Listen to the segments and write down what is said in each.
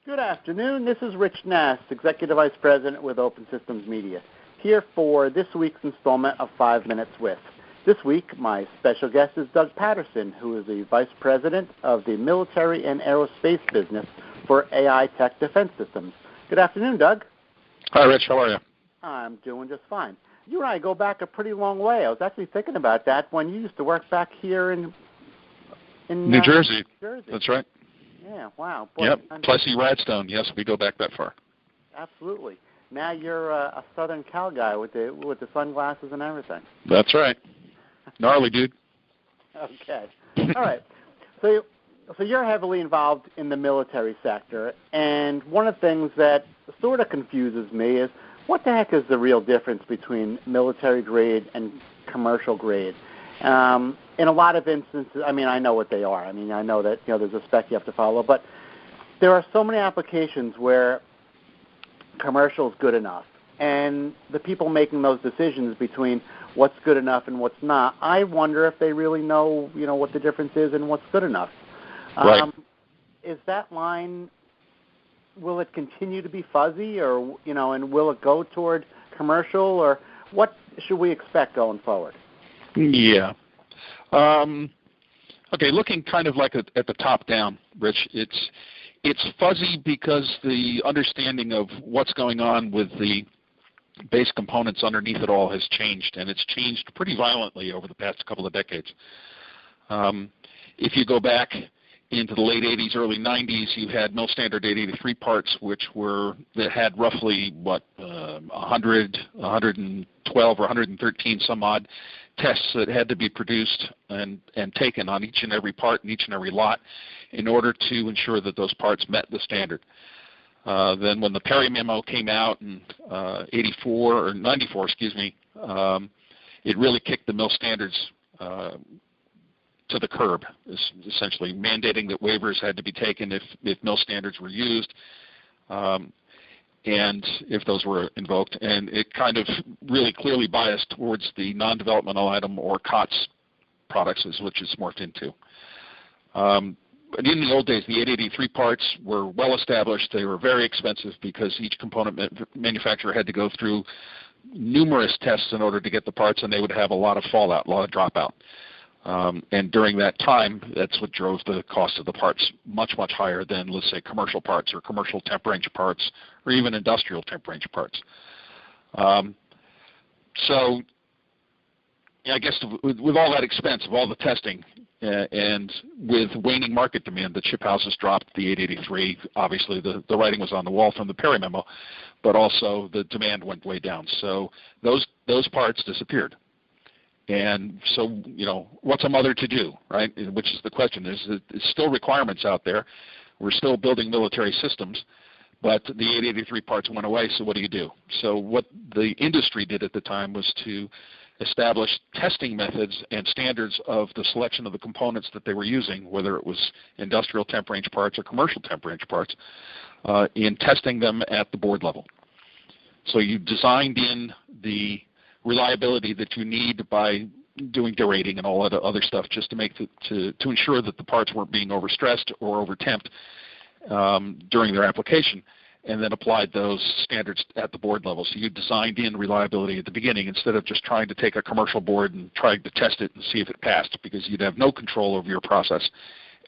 Good afternoon. This is Rich Nass, Executive Vice President with Open Systems Media, here for this week's installment of 5 Minutes With. This week, my special guest is Doug Patterson, who is the Vice President of the Military and Aerospace Business for Aitech Defense Systems. Good afternoon, Doug. Hi, Rich. How are you? I'm doing just fine. You and I go back a pretty long way. I was actually thinking about that when you used to work back here in New Jersey. That's right. Yeah, wow. Boy, yep, Plessy, Radstone. Yes, we go back that far. Absolutely. Now you're a Southern Cal guy with the sunglasses and everything. That's right. Gnarly, dude. Okay. All right. So you're heavily involved in the military sector, and one of the things that sort of confuses me is what the heck is the real difference between military grade and commercial grade? In a lot of instances, I mean, I know what they are. I mean, I know that there's a spec you have to follow, but there are so many applications where commercial is good enough, and the people making those decisions between what's good enough and what's not, I wonder if they really know, what the difference is and what's good enough. Right. Is that line, will it continue to be fuzzy, or and will it go toward commercial, or what should we expect going forward? Yeah. Okay, looking kind of like at the top down, Rich, it's fuzzy because the understanding of what's going on with the base components underneath it all has changed, and it's changed pretty violently over the past couple of decades. If you go back into the late 80s, early 90s, you had mill standard 883 parts, that had roughly 100, 112, or 113 some odd tests that had to be produced and taken on each and every part and each and every lot in order to ensure that those parts met the standard. Then when the Perry memo came out in 94, it really kicked the mill standards to the curb, essentially mandating that waivers had to be taken if mill standards were used, and if those were invoked. And it kind of really clearly biased towards the non-developmental item or COTS products, which it's morphed into. But in the old days, the 883 parts were well established. They were very expensive because each component manufacturer had to go through numerous tests in order to get the parts, and they would have a lot of fallout, a lot of dropout. And during that time, that's what drove the cost of the parts much, much higher than, let's say, commercial parts or commercial temp range parts or even industrial temp range parts. So I guess with all that expense of all the testing and with waning market demand, the chip houses dropped the 883. Obviously, the writing was on the wall from the Perry memo, but also the demand went way down. So those parts disappeared. And so, what's a mother to do, right? Which is the question. There's still requirements out there. We're still building military systems, but the 883 parts went away, so what do you do? So what the industry did at the time was to establish testing methods and standards of the selection of the components that they were using, whether it was industrial temp range parts or commercial temp range parts, in testing them at the board level. So you designed in the reliability that you need by doing derating and all that other stuff just to make to ensure that the parts weren't being overstressed or over-temped during their application, and then applied those standards at the board level. So you designed in reliability at the beginning instead of just trying to take a commercial board and trying to test it and see if it passed, because you'd have no control over your process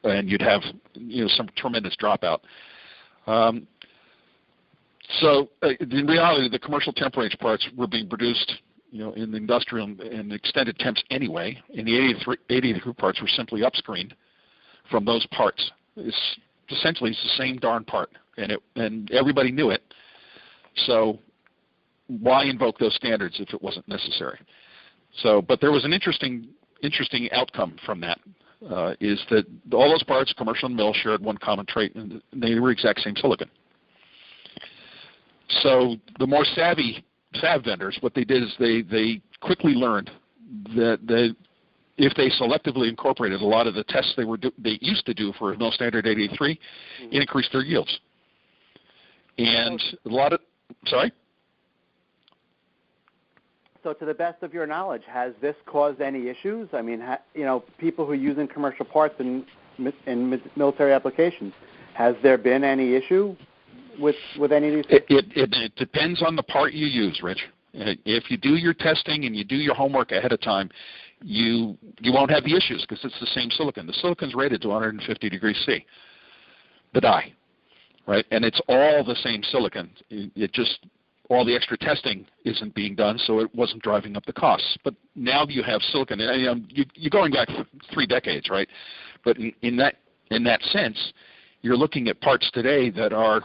and you'd have some tremendous dropout. So in reality, the commercial temp range parts were being produced in the industrial and extended temps anyway, and the 883 parts were simply upscreened from those parts. It's essentially the same darn part, and everybody knew it. So why invoke those standards if it wasn't necessary? So, but there was an interesting outcome from that, is that all those parts, commercial and mill, shared one common trait, and they were exact same silicon. So the more savvy fab vendors, what they did is they quickly learned that if they selectively incorporated a lot of the tests they used to do for mill standard 883, it increased their yields. And a lot of, sorry? So to the best of your knowledge, has this caused any issues? I mean, people who are using commercial parts in military applications, has there been any issue with any of these? It depends on the part you use, Rich. If you do your testing and you do your homework ahead of time, you won't have the issues because it's the same silicon. The silicon's rated to 150 degrees C, the die, right? And it's all the same silicon. It just, all the extra testing isn't being done, so it wasn't driving up the costs. But now you have silicon, and you're going back 3 decades, right? But in that sense, you're looking at parts today that are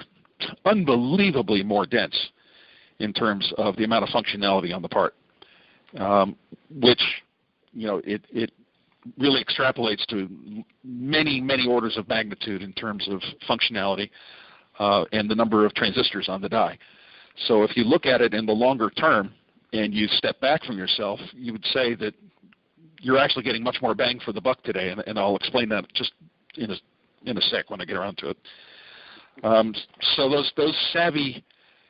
unbelievably more dense in terms of the amount of functionality on the part, which, it really extrapolates to many, many orders of magnitude in terms of functionality and the number of transistors on the die. So if you look at it in the longer term and you step back from yourself, you would say that you're actually getting much more bang for the buck today, and I'll explain that just in a sec when I get around to it. So those savvy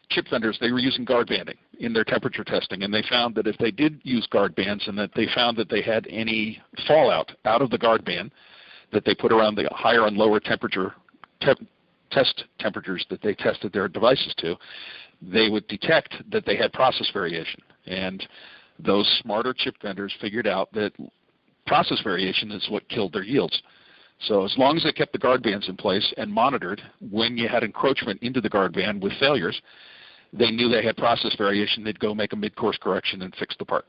chip vendors, they were using guard banding in their temperature testing, and they found that if they did use guard bands and that they found that they had any fallout out of the guard band that they put around the higher and lower temperature test temperatures that they tested their devices to, they would detect that they had process variation. And those smarter chip vendors figured out that process variation is what killed their yields. So as long as they kept the guard bands in place and monitored when you had encroachment into the guard band with failures, they knew they had process variation. They'd go make a mid-course correction and fix the part.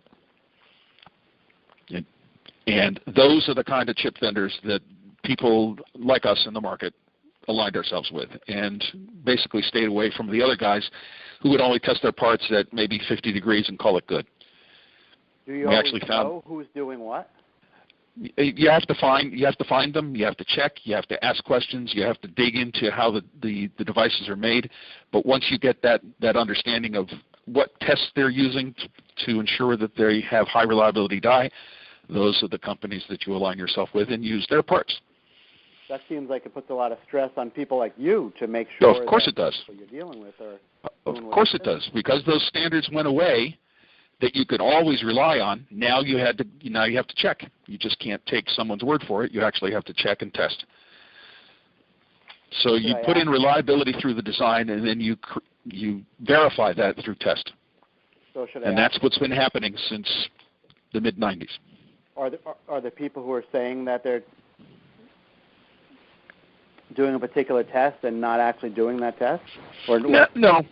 And those are the kind of chip vendors that people like us in the market aligned ourselves with, and basically stayed away from the other guys who would only test their parts at maybe 50 degrees and call it good. Do you always know who's doing what? You have to find them. You have to check. You have to ask questions. You have to dig into how the devices are made. But once you get that understanding of what tests they're using to ensure that they have high reliability die, those are the companies that you align yourself with and use their parts. That seems like it puts a lot of stress on people like you to make sure of course it does. What you're dealing with of course it does, because those standards went away that you could always rely on. Now you have to check. You just can't take someone's word for it. You actually have to check and test. So you put in reliability through the design, and then you verify that through test. So and that's what's been happening since the mid-'90s. Are there people who are saying that they're doing a particular test and not actually doing that test? Or no,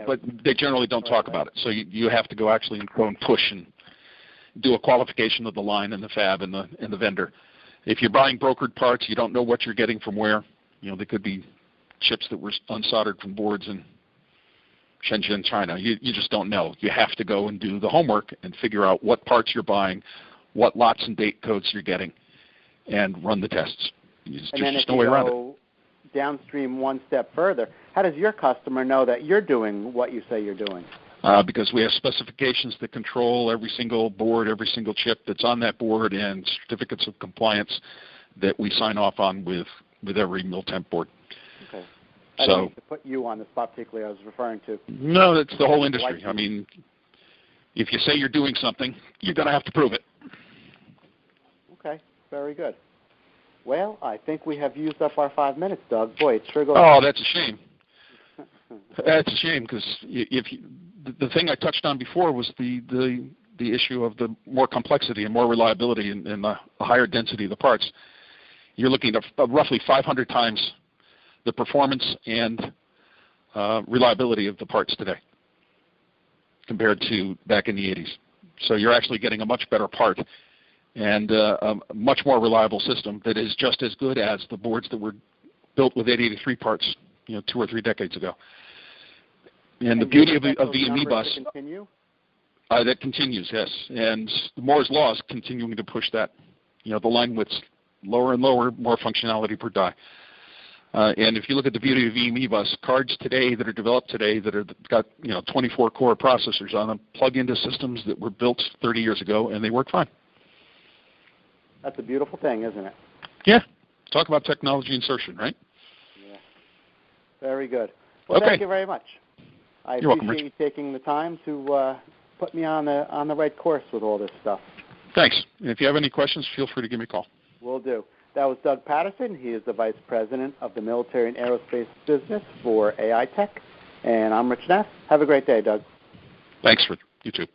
but they generally don't talk about it. So you have to go actually go and push and do a qualification of the line and the fab and the vendor. If you're buying brokered parts, you don't know what you're getting from where. They could be chips that were unsoldered from boards in Shenzhen, China. You just don't know. You have to go and do the homework and figure out what parts you're buying, what lots and date codes you're getting, and run the tests. There's just no way around it. Downstream one step further, how does your customer know that you're doing what you say you're doing? Because we have specifications that control every single board, every single chip that's on that board, and certificates of compliance that we sign off on with every mil-temp board. Okay. I don't need to put you on the spot particularly. I was referring to. No, that's the whole industry. I mean, if you say you're doing something, you're going to have to prove it. Okay, very good. Well, I think we have used up our 5 minutes, Doug. Boy, it sure goes. Oh, that's a shame. That's a shame, because the thing I touched on before was the issue of the more complexity and more reliability and the higher density of the parts. You're looking at roughly 500 times the performance and reliability of the parts today compared to back in the 80s. So you're actually getting a much better part and a much more reliable system that is just as good as the boards that were built with 883 parts, 2 or 3 decades ago. And the beauty of the VME bus, that continues, yes. And the Moore's Law is continuing to push that. The line width's lower and lower, more functionality per die. And if you look at the beauty of VME bus, cards today that are developed today that are got 24 core processors on them plug into systems that were built 30 years ago, and they work fine. That's a beautiful thing, isn't it? Yeah. Talk about technology insertion, right? Yeah. Very good. Well, Thank you very much. You're welcome, appreciate you taking the time to put me on the right course with all this stuff. Thanks. And if you have any questions, feel free to give me a call. Will do. That was Doug Patterson. He is the Vice President of the Military and Aerospace Business for Aitech. And I'm Rich Neff. Have a great day, Doug. Thanks, Rich. You too.